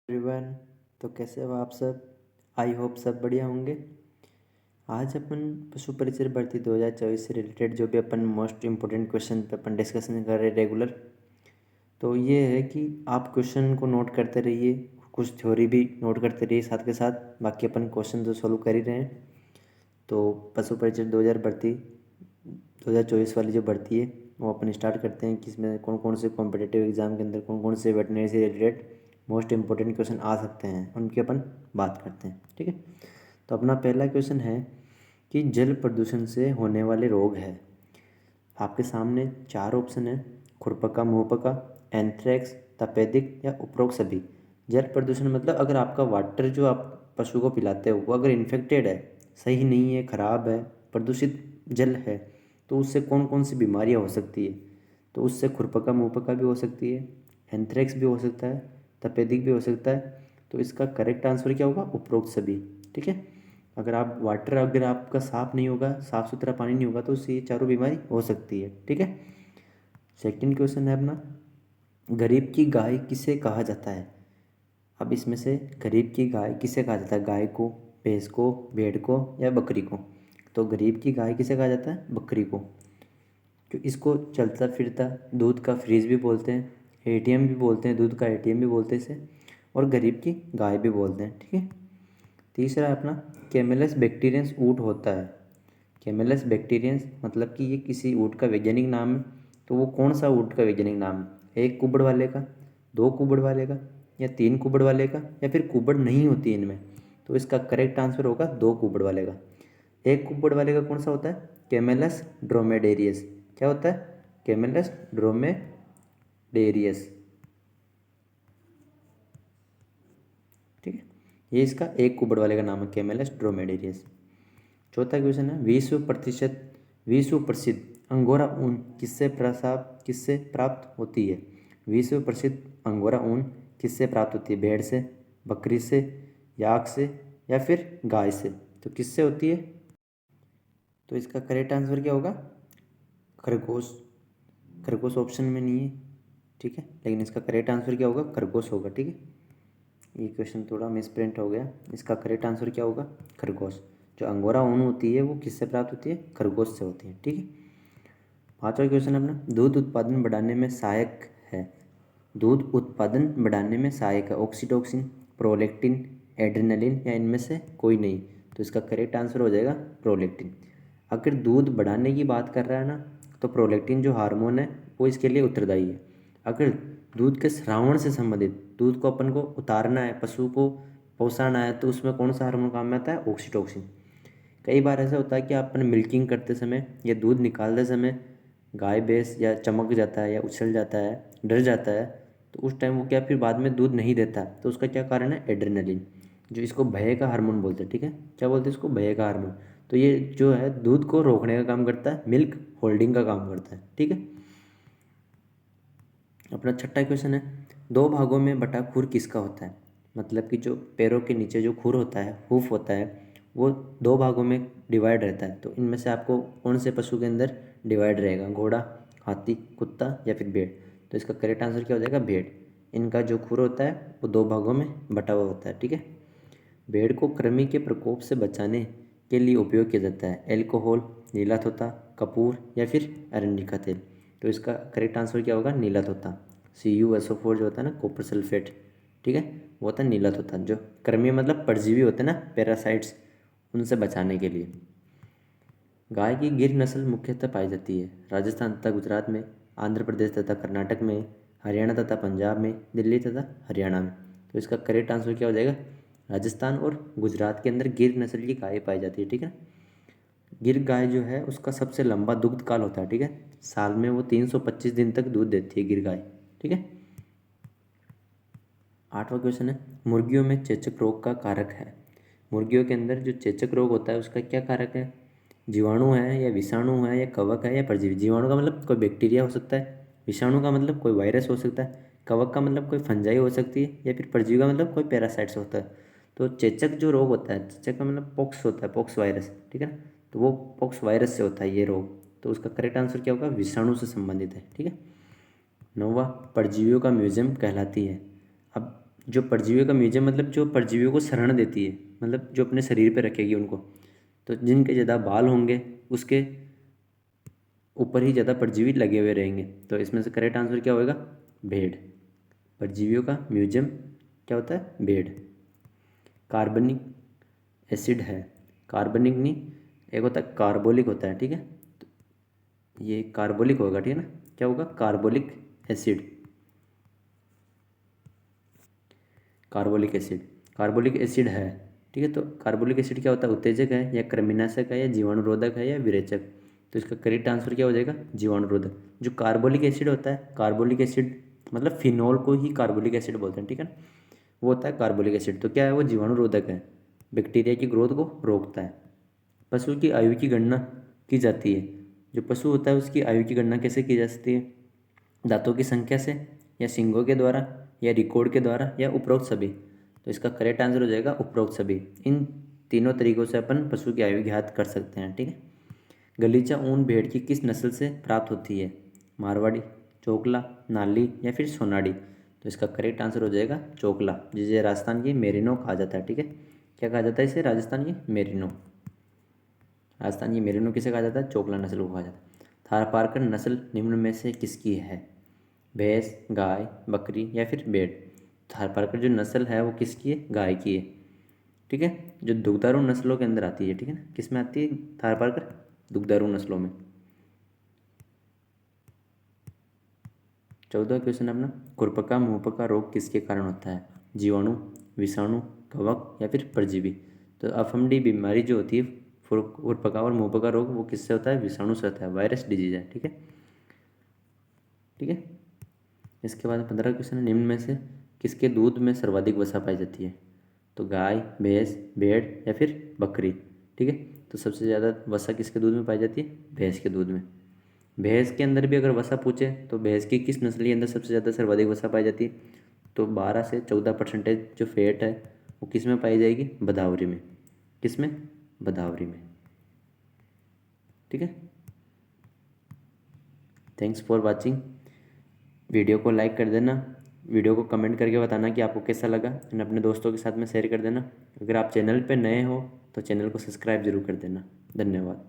Everyone. तो कैसे हो आप सब? आई होप सब बढ़िया होंगे। आज अपन पशु परिचय भर्ती 2024 से रिलेटेड जो भी अपन मोस्ट इम्पोर्टेंट क्वेश्चन पे अपन डिस्कशन कर रहे हैं रेगुलर, तो ये है कि आप क्वेश्चन को नोट करते रहिए, कुछ थ्योरी भी नोट करते रहिए साथ के साथ। बाकी अपन क्वेश्चन तो सॉल्व कर ही रहे हैं। तो पशु परिचय 2024 वाली जो भर्ती है वो अपन स्टार्ट करते हैं कि इसमें कौन कौन से कॉम्पिटिटिव एग्जाम के अंदर कौन कौन से वेटनरी से रिलेटेड मोस्ट इंपॉर्टेंट क्वेश्चन आ सकते हैं, उनकी अपन बात करते हैं। ठीक है, तो अपना पहला क्वेश्चन है कि जल प्रदूषण से होने वाले रोग है। आपके सामने 4 ऑप्शन है: खुरपका, मुंहपका, एंथ्रेक्स, तपेदिक या उपरोक्त सभी। जल प्रदूषण मतलब अगर आपका वाटर जो आप पशु को पिलाते हो वो अगर इन्फेक्टेड है, सही नहीं है, ख़राब है, प्रदूषित जल है, तो उससे कौन कौन सी बीमारियां हो सकती है। तो उससे खुरपका मुंहपका भी हो सकती है, एंथ्रेक्स भी हो सकता है, तपेदिक भी हो सकता है। तो इसका करेक्ट आंसर क्या होगा? उपरोक्त सभी। ठीक है, अगर आपका साफ़ नहीं होगा, साफ़ सुथरा पानी नहीं होगा, तो उससे ये चारों बीमारी हो सकती है। ठीक है, सेकंड क्वेश्चन है अपना, गरीब की गाय किसे कहा जाता है। अब इसमें से गरीब की गाय किसे कहा जाता है? गाय को, भैंस को, भेड़ को या बकरी को? तो गरीब की गाय किसे कहा जाता है? बकरी को। जो इसको चलता फिरता दूध का फ्रिज भी बोलते हैं, एटीएम भी बोलते हैं, दूध का एटीएम भी बोलते हैं इसे, और गरीब की गाय भी बोलते हैं। ठीक है, तीसरा है अपना, कैमेलस बैक्टीरियंस ऊँट होता है। कैमेलस बैक्टीरियंस मतलब कि ये किसी ऊँट का वैज्ञानिक नाम है। तो वो कौन सा ऊँट का वैज्ञानिक नाम है? 1 कुबड़ वाले का, 2 कुबड़ वाले का या 3 कुबड़ वाले का, या फिर कुबड़ नहीं होती इनमें? तो इसका करेक्ट आंसर होगा 2 कुबड़ वाले का। 1 कुबड़ वाले का कौन सा होता है? कैमेलस ड्रोमेडेरियस। क्या होता है? कैमेलस ड्रोमेडेरियस। ठीक है, ये इसका 1 कुबड़ वाले का नाम है, कैमेलस ड्रोमेडेरियस। चौथा क्वेश्चन है, विश्व प्रसिद्ध अंगोरा ऊन किससे प्राप्त होती है। विश्व प्रसिद्ध अंगोरा ऊन किससे प्राप्त होती है? भेड़ से, बकरी से, याक से या फिर गाय से? तो किससे होती है? तो इसका करेक्ट आंसर क्या होगा? खरगोश। खरगोश ऑप्शन में नहीं है। ठीक है, लेकिन इसका करेक्ट आंसर क्या होगा? खरगोश होगा। ठीक है, ये क्वेश्चन थोड़ा मिसप्रिंट हो गया। इसका करेक्ट आंसर क्या होगा? खरगोश। जो अंगोरा ऊन होती है वो किससे प्राप्त होती है? खरगोश से होती है। ठीक है, पांचवा क्वेश्चन अपना, दूध उत्पादन बढ़ाने में सहायक है। दूध उत्पादन बढ़ाने में सहायक है ऑक्सीटोसिन, प्रोलैक्टिन, एड्रेनलिन या इनमें से कोई नहीं? तो इसका करेक्ट आंसर हो जाएगा प्रोलैक्टिन। अगर दूध बढ़ाने की बात कर रहा है ना, तो प्रोलैक्टिन जो हार्मोन है वो इसके लिए उत्तरदायी है। अगर दूध के श्रावण से संबंधित, दूध को अपन को उतारना है, पशु को पहुँचाना है, तो उसमें कौन सा हार्मोन काम में आता है? ऑक्सीटोसिन। कई बार ऐसा होता है कि अपन मिल्किंग करते समय या दूध निकालते समय गाय भैंस या चमक जाता है या उछल जाता है, डर जाता है, तो उस टाइम वो क्या फिर बाद में दूध नहीं देता। तो उसका क्या कारण है? एड्रेनलिन, जो इसको भय का हार्मोन बोलते हैं। ठीक है, क्या बोलते हैं इसको? भय का हार्मोन। तो ये जो है दूध को रोकने का काम करता है, मिल्क होल्डिंग का काम करता है। ठीक है, अपना छठा क्वेश्चन है, 2 भागों में बटा खुर किसका होता है। मतलब कि जो पैरों के नीचे जो खुर होता है, हूफ होता है, वो 2 भागों में डिवाइड रहता है। तो इनमें से आपको कौन से पशु के अंदर डिवाइड रहेगा? घोड़ा, हाथी, कुत्ता या फिर भेड़? तो इसका करेक्ट आंसर क्या हो जाएगा? भेड़। इनका जो खुर होता है वो 2 भागों में बटा हुआ होता है। ठीक है, भेड़ को कृमि के प्रकोप से बचाने के लिए उपयोग किया जाता है एल्कोहल, नीला तोता, कपूर या फिर अरंडी का तेल? तो इसका करेक्ट आंसर क्या होगा? नीला तोता। CuSO4 जो होता है ना, कॉपर सल्फेट, ठीक है, वो होता है नीला तोता। जो कृमि मतलब परजीवी होते हैं ना, पैरासाइट्स, उनसे बचाने के लिए। गाय की गिर नस्ल मुख्यतः पाई जाती है राजस्थान तथा गुजरात में, आंध्र प्रदेश तथा कर्नाटक में, हरियाणा तथा पंजाब में, दिल्ली तथा हरियाणा में? तो इसका करेक्ट आंसर क्या हो जाएगा? राजस्थान और गुजरात के अंदर गिर नस्ल की गाय पाई जाती है। ठीक है, गिर गाय जो है उसका सबसे लंबा दुग्ध काल होता है। ठीक है, साल में वो 325 दिन तक दूध देती है गिर गाय। ठीक है, आठवां क्वेश्चन है, मुर्गियों में चेचक रोग का कारक है। मुर्गियों के अंदर जो चेचक रोग होता है उसका क्या कारक है? जीवाणु है या विषाणु है या कवक है या परजीवी? जीवाणु का मतलब कोई बैक्टीरिया हो सकता है, विषाणु का मतलब कोई वायरस हो सकता है, कवक का मतलब कोई फंजाई हो सकती है, या फिर परजीवी का मतलब कोई पैरासाइट्स होता है। तो चेचक जो रोग होता है, चेचक का मतलब पॉक्स होता है, पॉक्स वायरस। ठीक है ना, तो वो पॉक्स वायरस से होता है ये रोग। तो उसका करेक्ट आंसर क्या होगा? विषाणु से संबंधित है। ठीक है, नौवा, परजीवियों का म्यूजियम कहलाती है। अब जो परजीवियों का म्यूजियम मतलब जो परजीवियों को शरण देती है, मतलब जो अपने शरीर पे रखेगी उनको। तो जिनके ज़्यादा बाल होंगे उसके ऊपर ही ज़्यादा परजीवी लगे हुए रहेंगे। तो इसमें से करेक्ट आंसर क्या होगा? भेड़। परजीवियों का म्यूजियम क्या होता है? भेड़। कार्बनिक एसिड है, कार्बनिक नहीं, एक होता है कार्बोलिक होता है, ठीक है। तो ये कार्बोलिक होगा, ठीक है ना। क्या होगा? Carbolic acid. Carbolic acid, carbolic acid है, ठीक है। तो कार्बोलिक एसिड क्या होता है? उत्तेजक है या कृमिनाशक है या जीवाणुरोधक है या विरेचक। तो इसका करेक्ट आंसर क्या हो जाएगा? जीवाणुरोधक। जो कार्बोलिक एसिड होता है, कार्बोलिक एसिड मतलब फिनॉल को ही कार्बोलिक एसिड बोलते हैं, ठीक है ना। वो होता है कार्बोलिक एसिड। तो क्या है? वो जीवाणुरोधक है, बैक्टीरिया की ग्रोथ को रोकता है। पशु की आयु की गणना की जाती है। जो पशु होता है उसकी आयु की गणना कैसे की जा सकती है? दांतों की संख्या से या सींगों के द्वारा या रिकॉर्ड के द्वारा या उपरोक्त सभी। तो इसका करेक्ट आंसर हो जाएगा उपरोक्त सभी। इन तीनों तरीकों से अपन पशु की आयु ज्ञात कर सकते हैं, ठीक है। गलीचा ऊन भेड़ की किस नस्ल से प्राप्त होती है? मारवाड़ी, चोकला, नाली या फिर सोनाड़ी। तो इसका करेक्ट आंसर हो जाएगा चोकला, जिसे राजस्थान की मेरिनो कहा जाता है, ठीक है। क्या कहा जाता है इसे? राजस्थान की मेरिनो। राजस्थान की मेरिनो किसे कहा जाता है? चोकला नस्ल को कहा जाता है। थारपारकर नस्ल निम्न में से किसकी है? भैंस, गाय, बकरी या फिर भेड़। थारपारकर जो नस्ल है वो किसकी है? गाय की है, ठीक है। जो दुग्धारू नस्लों के अंदर आती है, ठीक है ना। किस में आती है थारपारकर? दुग्धारू नस्लों में। 14वां क्वेश्चन अपना, खुरपका मुंहपका रोग किसके कारण होता है? जीवाणु, विषाणु, कवक या फिर परजीवी। तो अफमडी बीमारी जो होती है खुरपका और मुंहपका रोग, वो किससे होता है? विषाणु से होता है, वायरस डिजीज है, ठीक है। ठीक है। इसके बाद 15 क्वेश्चन है, निम्न में से किसके दूध में सर्वाधिक वसा पाई जाती है? तो गाय, भैंस, भेड़ या फिर बकरी, ठीक है। तो सबसे ज़्यादा वसा किसके दूध में पाई जाती है? भैंस के दूध में। भैंस के अंदर भी अगर वसा पूछे तो भैंस की किस नस्ल के अंदर सबसे ज़्यादा सर्वाधिक वसा पाई जाती है? तो 12 से 14% जो फैट है वो किस में पाई जाएगी? भदावरी में। किस में? भदावरी में, ठीक है। Thanks for watching. वीडियो को लाइक कर देना, वीडियो को कमेंट करके बताना कि आपको कैसा लगा, और अपने दोस्तों के साथ में शेयर कर देना। अगर आप चैनल पे नए हो तो चैनल को सब्सक्राइब जरूर कर देना। धन्यवाद।